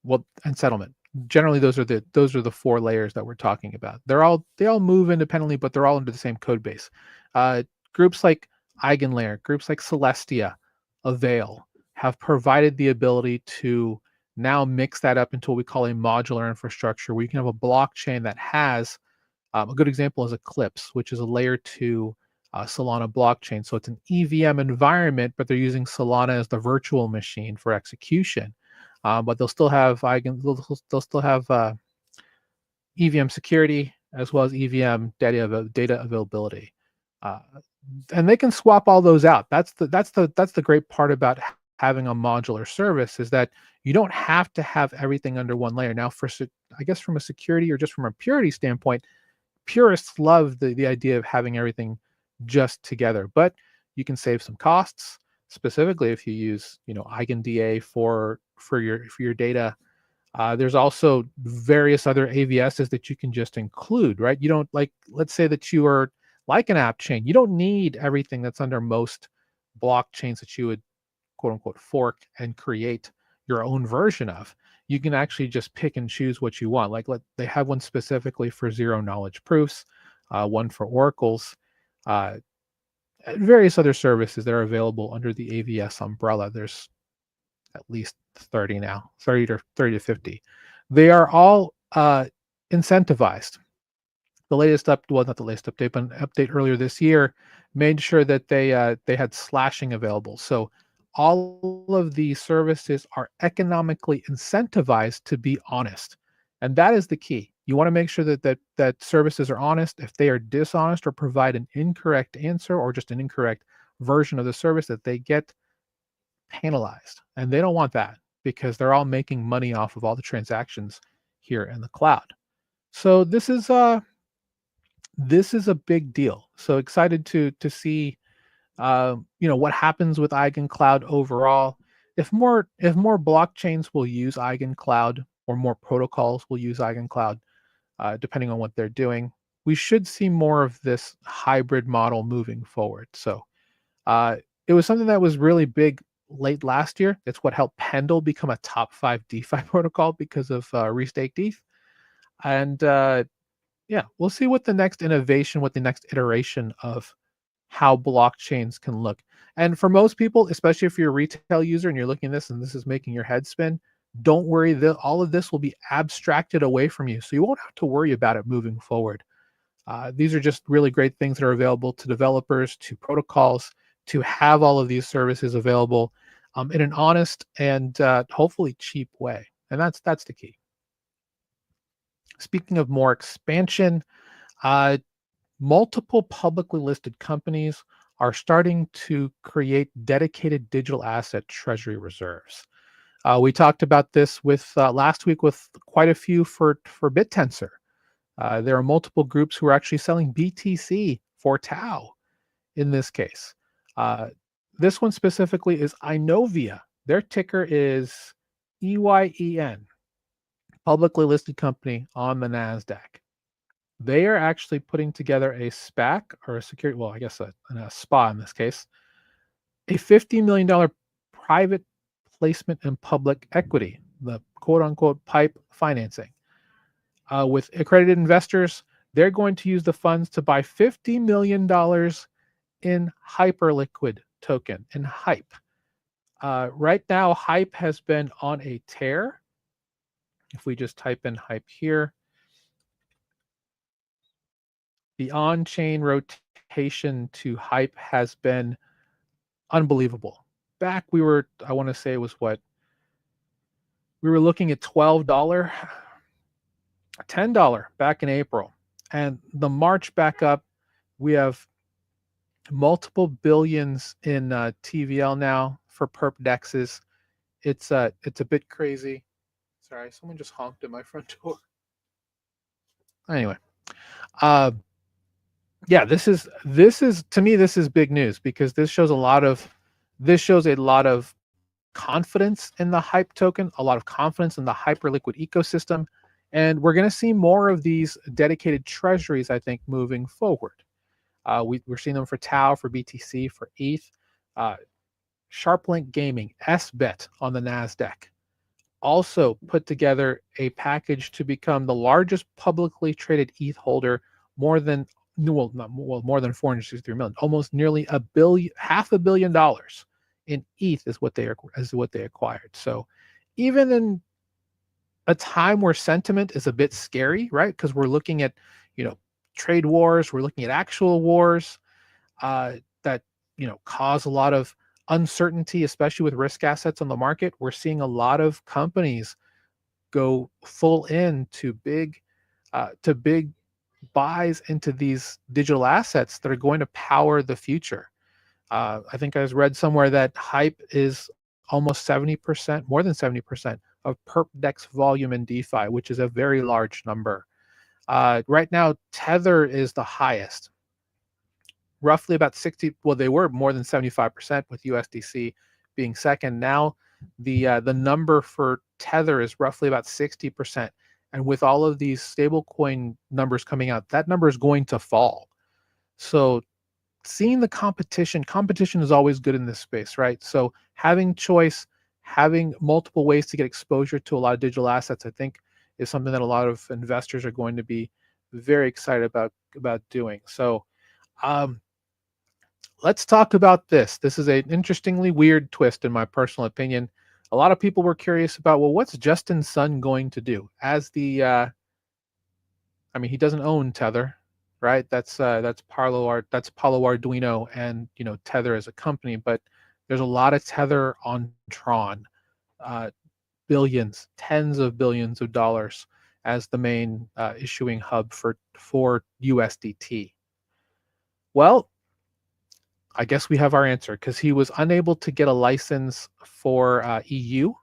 [SPEAKER 1] Well, and settlement. Generally, those are the four layers that we're talking about. They all move independently, but they're all under the same code base. Uh, Groups like Eigenlayer, groups like Celestia, Avail have provided the ability to now mix that up into what we call a modular infrastructure, where you can have a blockchain that has a good example is Eclipse, which is a layer two Solana blockchain. So it's an EVM environment, but they're using Solana as the virtual machine for execution. But they'll still have they'll still have EVM security as well as EVM data availability, uh, and they can swap all those out. That's the great part about having a modular service, is that you don't have to have everything under one layer. Now, I guess from a security or just from a purity standpoint, purists love the idea of having everything just together, but you can save some costs, specifically if you use EigenDA for your data. There's also various other AVSs that you can just include, right? You don't, like, let's say that you are like an app chain. You don't need everything that's under most blockchains that you would quote unquote fork and create your own version of. You can actually just pick and choose what you want. Like, they have one specifically for zero knowledge proofs, one for oracles, uh, and various other services that are available under the AVS umbrella. There's at least 30 now, 30 to 50. They are all incentivized. The latest well, not the latest update, but an update earlier this year made sure that they had slashing available. So all of these services are economically incentivized to be honest, and that is the key. You want to make sure that services are honest. If they are dishonest or provide an incorrect answer or just an incorrect version of the service, that they get penalized, and they don't want that, because they're all making money off of all the transactions here in the cloud. So this is a big deal. So excited to see what happens with EigenCloud overall. If more blockchains will use EigenCloud, or more protocols will use EigenCloud, depending on what they're doing, we should see more of this hybrid model moving forward. So it was something that was really big late last year. It's what helped Pendle become a top 5 DeFi protocol because of restaked ETH. And yeah, we'll see what the next innovation, what the next iteration of how blockchains can look. And for most people, especially if you're a retail user and you're looking at this and this is making your head spin, don't worry, all of this will be abstracted away from you. So you won't have to worry about it moving forward. These are just really great things that are available to developers, to protocols, to have all of these services available in an honest and hopefully cheap way. And that's the key. Speaking of more expansion, uh, multiple publicly listed companies are starting to create dedicated digital asset treasury reserves. We talked about this with last week with quite a few for BitTensor. There are multiple groups who are actually selling BTC for Tau in this case. This one specifically is Inovia. Their ticker is EYEN, publicly listed company on the NASDAQ. They are actually putting together a SPAC or a security, well, I guess a SPA in this case, a $50 million private placement in public equity, the quote unquote PIPE financing. With accredited investors, they're going to use the funds to buy $50 million in Hyperliquid token, in HYPE. Right now, HYPE has been on a tear. If we just type in HYPE here, the on-chain rotation to HYPE has been unbelievable. Back we were, I want to say it was what? We were looking at $12, $10 back in April. And the march back up, we have multiple billions in TVL now for perp dexes. It's a bit crazy. Sorry, someone just honked at my front door. Anyway, yeah, this is to me this is big news because this shows a lot of confidence in the HYPE token, a lot of confidence in the Hyperliquid ecosystem, and we're going to see more of these dedicated treasuries, I think, moving forward. We're seeing them for Tau, for BTC, for ETH. SharpLink Gaming, SBET on the NASDAQ, also put together a package to become the largest publicly traded ETH holder, more than 463 million, almost nearly $500 million in ETH is what they acquired. So even in a time where sentiment is a bit scary, right? Because we're looking at, trade wars, we're looking at actual wars that cause a lot of uncertainty, especially with risk assets on the market. We're seeing a lot of companies go full in to big buys into these digital assets that are going to power the future. I think I read somewhere that HYPE is almost 70%, more than 70% of perp dex volume in DeFi, which is a very large number. Right now, Tether is the highest, roughly about 60. Well, they were more than 75% with USDC being second. Now, the number for Tether is roughly about 60%. And with all of these stablecoin numbers coming out, that number is going to fall. So seeing the competition is always good in this space, right? So having choice, having multiple ways to get exposure to a lot of digital assets, I think is something that a lot of investors are going to be very excited about doing. So let's talk about this. This is an interestingly weird twist in my personal opinion. A lot of people were curious about, well, what's Justin Sun going to do as the he doesn't own Tether, right? That's Palo Arduino and Tether as a company, but there's a lot of Tether on Tron, billions, tens of billions of dollars as the main issuing hub for USDT. Well, I guess we have our answer because he was unable to get a license for EU,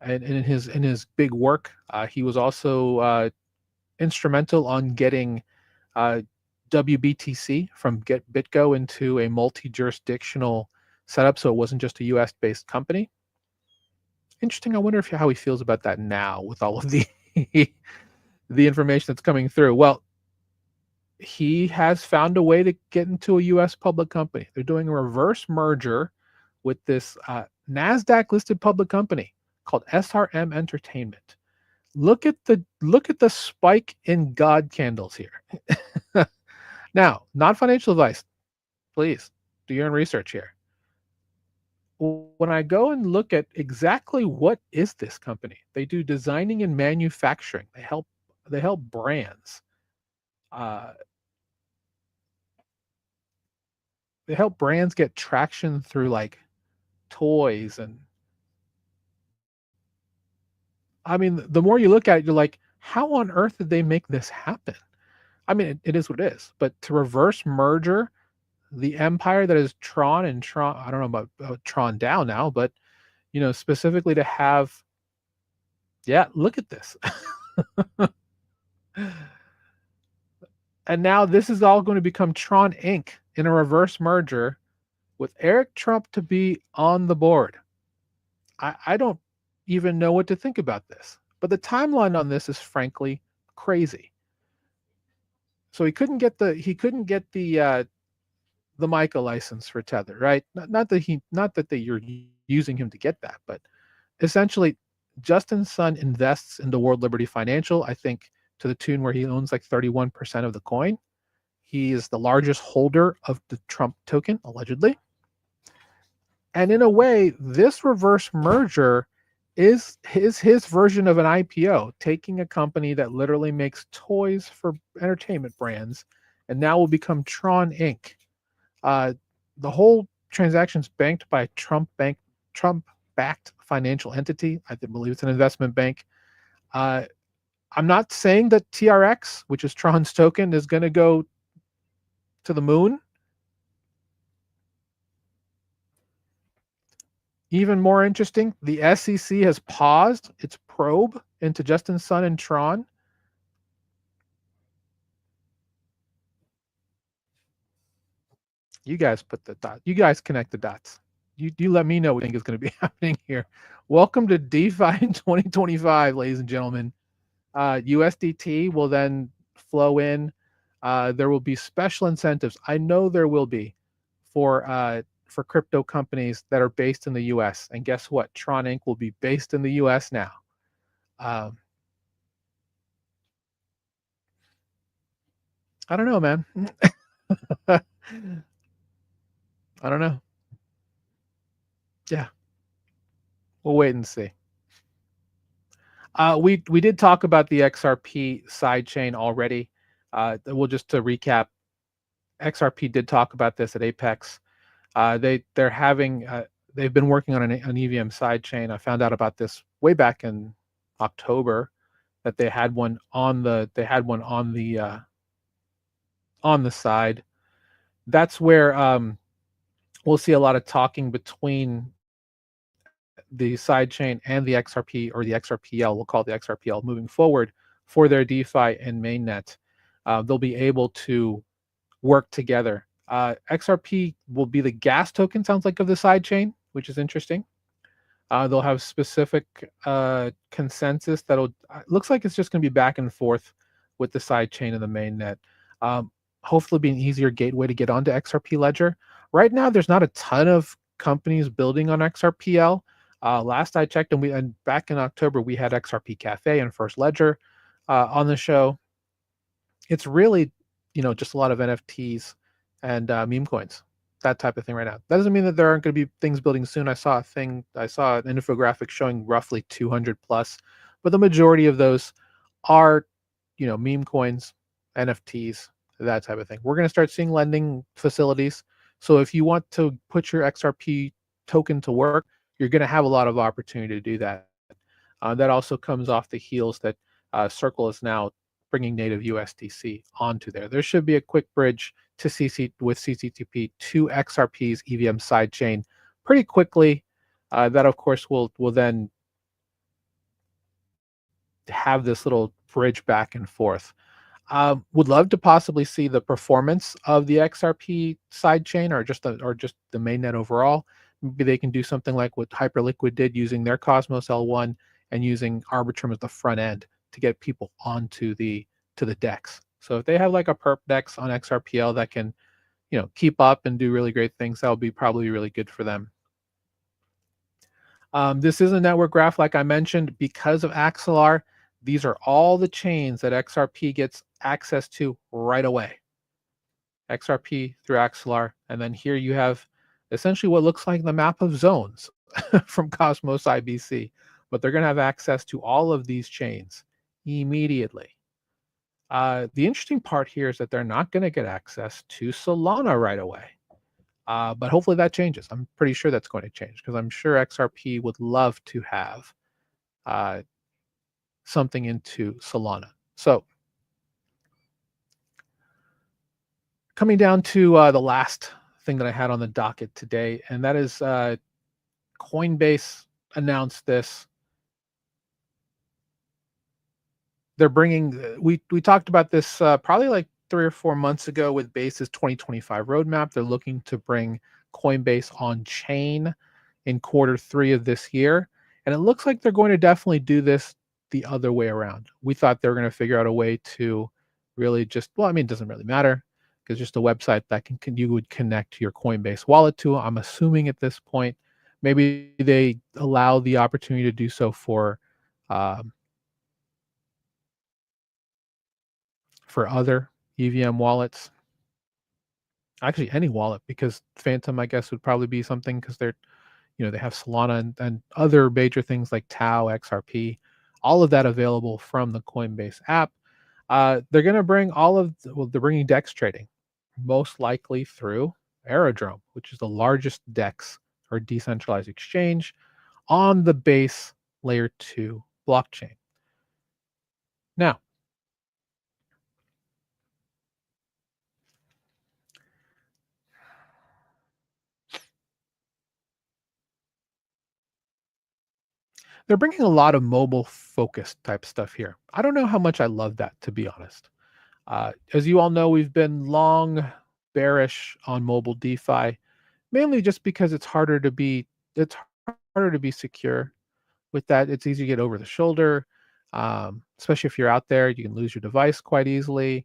[SPEAKER 1] and in his big work, he was also instrumental on getting WBTC from BitGo into a multi-jurisdictional setup, so it wasn't just a US-based company. Interesting. I wonder how he feels about that now with all of the the information that's coming through. Well, he has found a way to get into a US public company. They're doing a reverse merger with this NASDAQ-listed public company called SRM Entertainment. Look at the spike in God candles here. Now, not financial advice. Please do your own research here. When I go and look at exactly what is this company, they do designing and manufacturing. They help brands. Uh, they help brands get traction through like toys and I mean, the more you look at it, you're like, how on earth did they make this happen? I mean, it is what it is. But to reverse merger the empire that is Tron and Tron, I don't know about Tron Down now, but specifically to have, yeah, look at this. And now this is all going to become Tron Inc. in a reverse merger with Eric Trump to be on the board. I don't even know what to think about this. But the timeline on this is frankly crazy. So he couldn't get the MiCA license for Tether, right? Not that you're using him to get that, but essentially Justin Sun invests into World Liberty Financial, I think to the tune where he owns like 31% of the coin. He is the largest holder of the Trump token, allegedly. And in a way, this reverse merger is his version of an IPO, taking a company that literally makes toys for entertainment brands and now will become Tron Inc. The whole transaction's banked by Trump-backed financial entity. I believe it's an investment bank. I'm not saying that TRX, which is Tron's token, is going to go to the moon. Even more interesting, the SEC has paused its probe into Justin Sun and Tron. You guys put the dots. You guys connect the dots. You let me know what you think is going to be happening here. Welcome to DeFi in 2025, ladies and gentlemen. USDT will then flow in. There will be special incentives. I know there will be for crypto companies that are based in the U.S. And guess what? Tron Inc. will be based in the U.S. now. I don't know, man. I don't know. Yeah, we'll wait and see. We did talk about the XRP sidechain already. We'll just to recap. XRP did talk about this at Apex. They're having they've been working on an EVM sidechain. I found out about this way back in October that they had one on the side. That's where we'll see a lot of talking between the sidechain and the XRP or the XRPL. We'll call it the XRPL moving forward for their DeFi and mainnet. They'll be able to work together. XRP will be the gas token, sounds like, of the sidechain, which is interesting. They'll have specific consensus that'll looks like it's just going to be back and forth with the sidechain and the mainnet. Hopefully, be an easier gateway to get onto XRP Ledger. Right now, there's not a ton of companies building on XRPL. Last I checked, and back in October, we had XRP Cafe and First Ledger on the show. It's really, just a lot of NFTs and meme coins, that type of thing right now. That doesn't mean that there aren't going to be things building soon. I saw an infographic showing roughly 200 plus, but the majority of those are, meme coins, NFTs, that type of thing. We're going to start seeing lending facilities. So if you want to put your XRP token to work, you're going to have a lot of opportunity to do that. That also comes off the heels that Circle is now bringing native USDC onto there. There should be a quick bridge to with CCTP to XRP's EVM sidechain pretty quickly. That of course will then have this little bridge back and forth. Would love to possibly see the performance of the XRP sidechain or just the mainnet overall. Maybe they can do something like what Hyperliquid did using their Cosmos L1 and using Arbitrum as the front end to get people onto the DEX. So if they have like a perp DEX on XRPL that can, keep up and do really great things, that would be probably really good for them. This is a network graph, like I mentioned, because of Axelar. These are all the chains that XRP gets access to right away. XRP through Axelar, and then here you have essentially what looks like the map of zones from Cosmos IBC. But they're going to have access to all of these chains immediately. The interesting part here is that they're not going to get access to Solana right away. But hopefully that changes. I'm pretty sure that's going to change because I'm sure XRP would love to have something into Solana. So coming down to the last thing that I had on the docket today, and that is Coinbase announced this. They're bringing, we talked about this probably like 3 or 4 months ago with Base's 2025 roadmap. They're looking to bring Coinbase on chain in Q3 of this year. And it looks like they're going to definitely do this the other way around. We thought they were going to figure out a way to really just, well, I mean, it doesn't really matter because just a website that you would connect your Coinbase wallet to. I'm assuming at this point, maybe they allow the opportunity to do so for other EVM wallets. Actually, any wallet, because Phantom, I guess, would probably be something because they're, they have Solana and other major things like Tau, XRP, all of that available from the Coinbase app. They're going to bring they're bringing DEX trading, most likely through Aerodrome, which is the largest DEX or decentralized exchange on the base layer 2 blockchain. Now, they're bringing a lot of mobile focused type stuff here. I don't know how much I love that, to be honest. As you all know, we've been long bearish on mobile DeFi, mainly just because it's harder to be secure with that. It's easy to get over the shoulder, especially if you're out there. You can lose your device quite easily.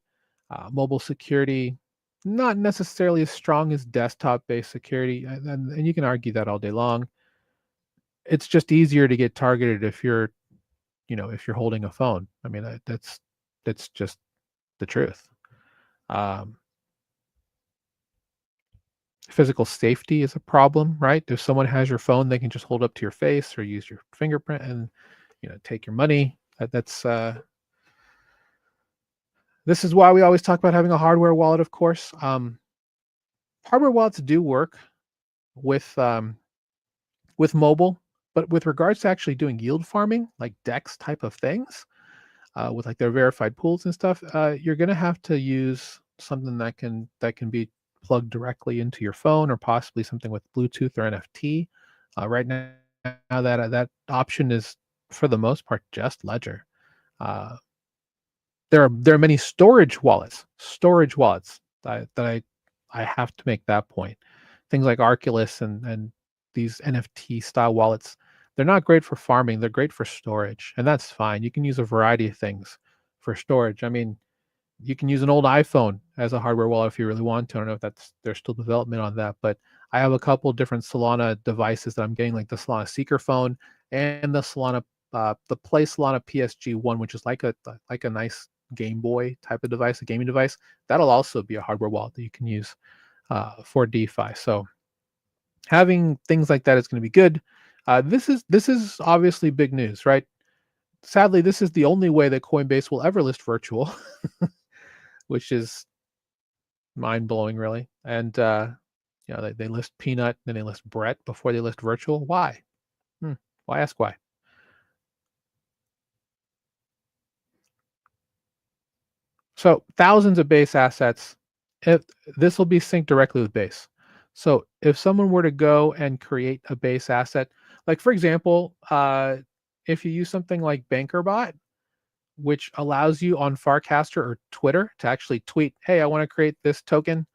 [SPEAKER 1] Mobile security, not necessarily as strong as desktop-based security, and you can argue that all day long. It's just easier to get targeted if you're holding a phone. I mean, that's just the truth. Um, Physical safety is a problem, right? If someone has your phone, they can just hold up to your face or use your fingerprint and take your money. This is why we always talk about having a hardware wallet, of course. Hardware wallets do work with mobile, but with regards to actually doing yield farming, like DEX type of things, with like their verified pools and stuff, you're going to have to use something that can be plugged directly into your phone, or possibly something with Bluetooth or NFC. Right now, that option is for the most part just Ledger. Uh, there are many storage wallets that I have to make that point. Things like Arculus and these NFT style wallets, they're not great for farming. They're great for storage, and that's fine. You can use a variety of things for storage. I mean, you can use an old iPhone as a hardware wallet if you really want to. I don't know if there's still development on that, but I have a couple different Solana devices that I'm getting, like the Solana Seeker phone and the Play Solana PSG1, which is like a nice Game Boy type of device, a gaming device. That'll also be a hardware wallet that you can use for DeFi. So having things like that is going to be good. This is obviously big news, right? Sadly, this is the only way that Coinbase will ever list virtual, which is mind blowing, really. And they list Peanut, then they list Brett before they list virtual. Why? Why ask why? So thousands of base assets. If this will be synced directly with base. So if someone were to go and create a base asset, like for example, if you use something like BankerBot, which allows you on Farcaster or Twitter to actually tweet, "Hey, I want to create this token.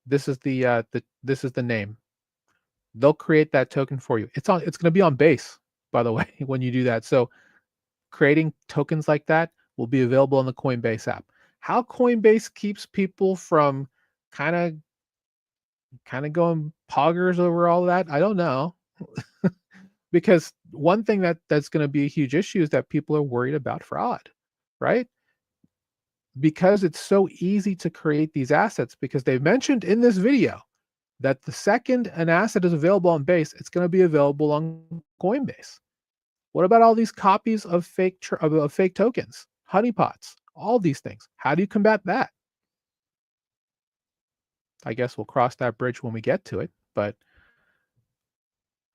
[SPEAKER 1] This is the name." They'll create that token for you. It's going to be on base, by the way, when you do that. So creating tokens like that will be available on the Coinbase app. How Coinbase keeps people from kind of going poggers over all that, I don't know. Because one thing that's going to be a huge issue is that people are worried about fraud, right? because it's so easy to create these assets, because they've mentioned in this video that the second an asset is available on Base, it's going to be available on Coinbase. What about all these copies of fake tokens, honeypots, all these things? How do you combat that? I guess we'll cross that bridge when we get to it. But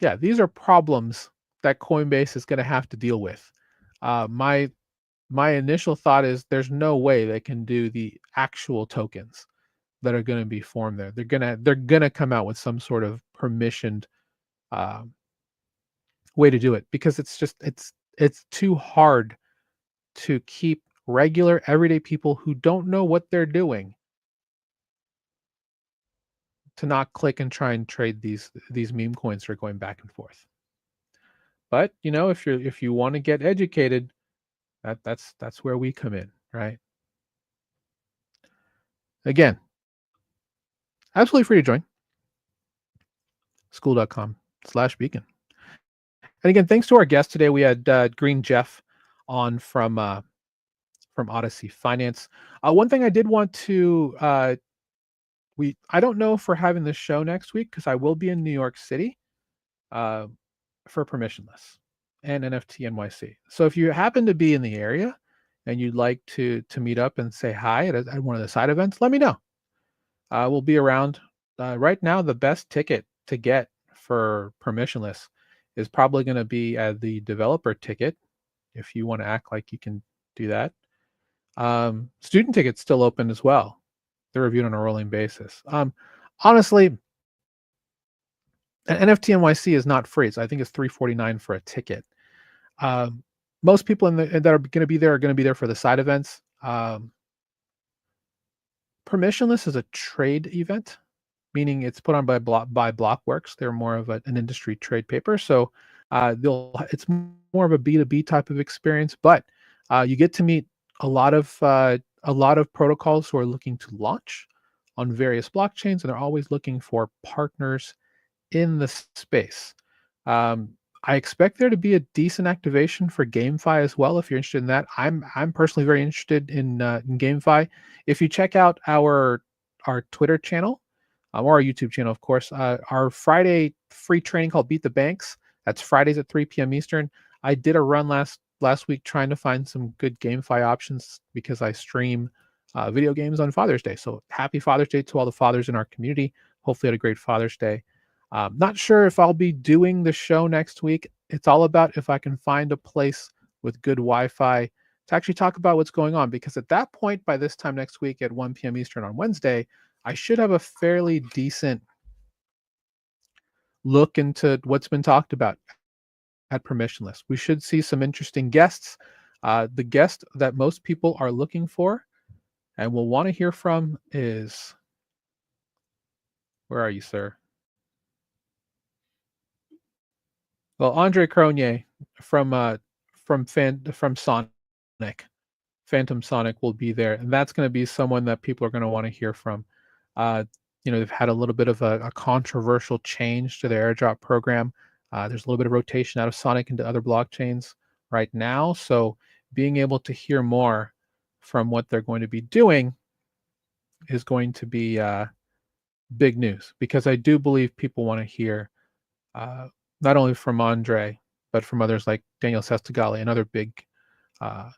[SPEAKER 1] yeah, these are problems that Coinbase is going to have to deal with. My initial thought is there's no way they can do the actual tokens that are going to be formed there. They're gonna come out with some sort of permissioned uh, way to do it, because it's too hard to keep regular everyday people who don't know what they're doing to not click and try and trade these meme coins that are going back and forth. But if you want to get educated, that's where we come in, right? Again, absolutely free to join school.com/beacon. And again, thanks to our guest today. We had Green Jeff on from Odyssey Finance. One thing I did want to I don't know if we're having this show next week, because I will be in New York City uh, for permissionless and NFT NYC. So if you happen to be in the area and you'd like to meet up and say hi at one of the side events, let me know. We'll be around. Right now, the best ticket to get for permissionless is probably going to be the developer ticket, if you want to act like you can do that. Student tickets still open as well. They're reviewed on a rolling basis. Honestly, an NFT NYC is not free. So I think it's $349 for a ticket. Um, Most people that are going to be there are going to be there for the side events. Permissionless is a trade event, meaning it's put on by Blockworks. They're more of an industry trade paper, so it's more of a B2B type of experience. But you get to meet a lot of protocols who are looking to launch on various blockchains, and they're always looking for partners in the space. Um, I expect there to be a decent activation for GameFi as well. If you're interested in that, I'm personally very interested in GameFi. If you check out our Twitter channel, or our YouTube channel, of course, our Friday free training called Beat the Banks. That's Fridays at 3 p.m. Eastern. I did a run last week trying to find some good GameFi options, because I stream video games on Father's Day. So happy Father's Day to all the fathers in our community. Hopefully, had a great Father's Day. Not sure if I'll be doing the show next week. It's all about if I can find a place with good Wi-Fi to actually talk about what's going on, because at that point, by this time next week at 1 p.m. Eastern on Wednesday, I should have a fairly decent look into what's been talked about at Permissionless. We should see some interesting guests. The guest that most people are looking for and will want to hear from is, where are you, sir? Well, Andre Cronje from Sonic, Phantom Sonic will be there, and that's going to be someone that people are going to want to hear from. Uh, they've had a little bit of a controversial change to their airdrop program. There's a little bit of rotation out of Sonic into other blockchains right now, so being able to hear more from what they're going to be doing is going to be big news, because I do believe people want to hear uh, not only from Andre, but from others like Daniel Sestigali and uh,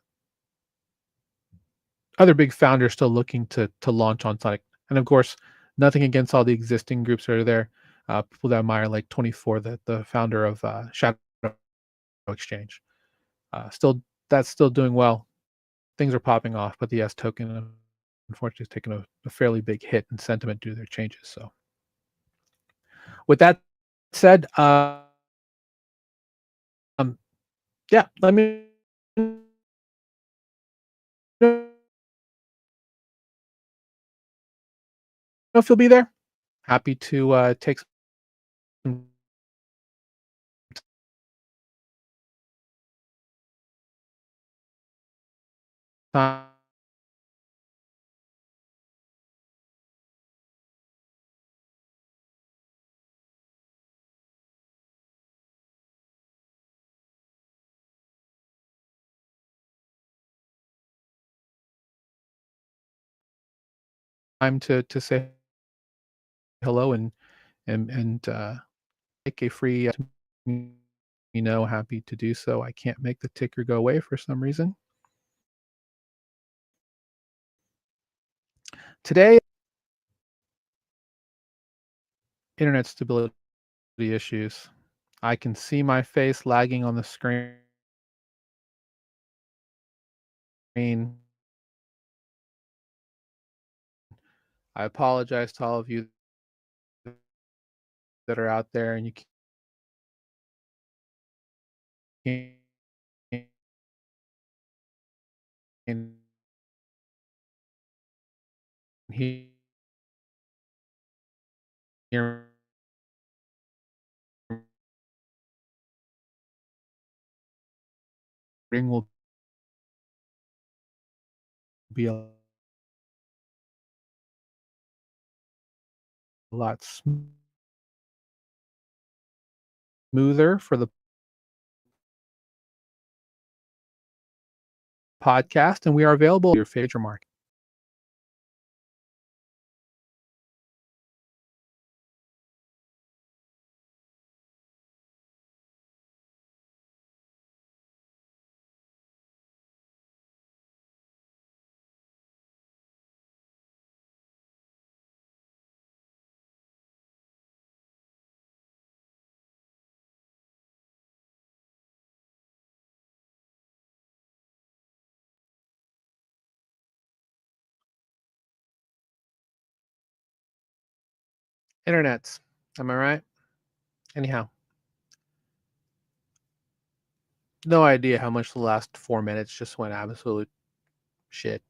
[SPEAKER 1] other big founders still looking to launch on Sonic. And of course, nothing against all the existing groups that are there. People that admire, like 24, the founder of Shadow Exchange, still that's still doing well. Things are popping off, but the S token unfortunately has taken a fairly big hit in sentiment due to their changes. So, with that said, yeah, let me know if you'll be there. Happy to take some time to say hello and make a free happy to do so. I can't make the ticker go away for some reason. Today, internet stability issues. I can see my face lagging on the screen. I apologize to all of you that are out there and you can't hear will be a lot smoother for the podcast, and we are available your favorite market. Internets, am I right? Anyhow, no idea how much the last 4 minutes just went absolute shit.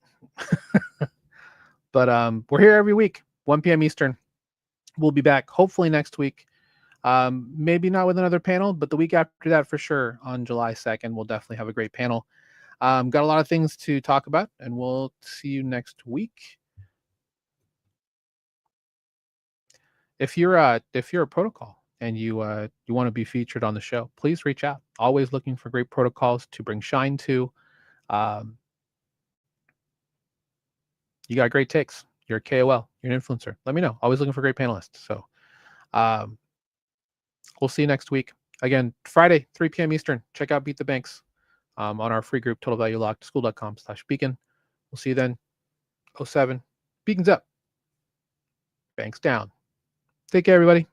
[SPEAKER 1] But we're here every week, 1 p.m. Eastern. We'll be back hopefully next week. Maybe not with another panel, but the week after that for sure on July 2nd, we'll definitely have a great panel. Got a lot of things to talk about, and we'll see you next week. If you're a protocol and you want to be featured on the show, please reach out. Always looking for great protocols to bring shine to. You got great takes. You're a KOL. You're an influencer. Let me know. Always looking for great panelists. So we'll see you next week. Again, Friday, 3 p.m. Eastern. Check out Beat the Banks on our free group, Total Value Locked, school.com/beacon. We'll see you then. 07. Beacons up. Banks down. Take care, everybody.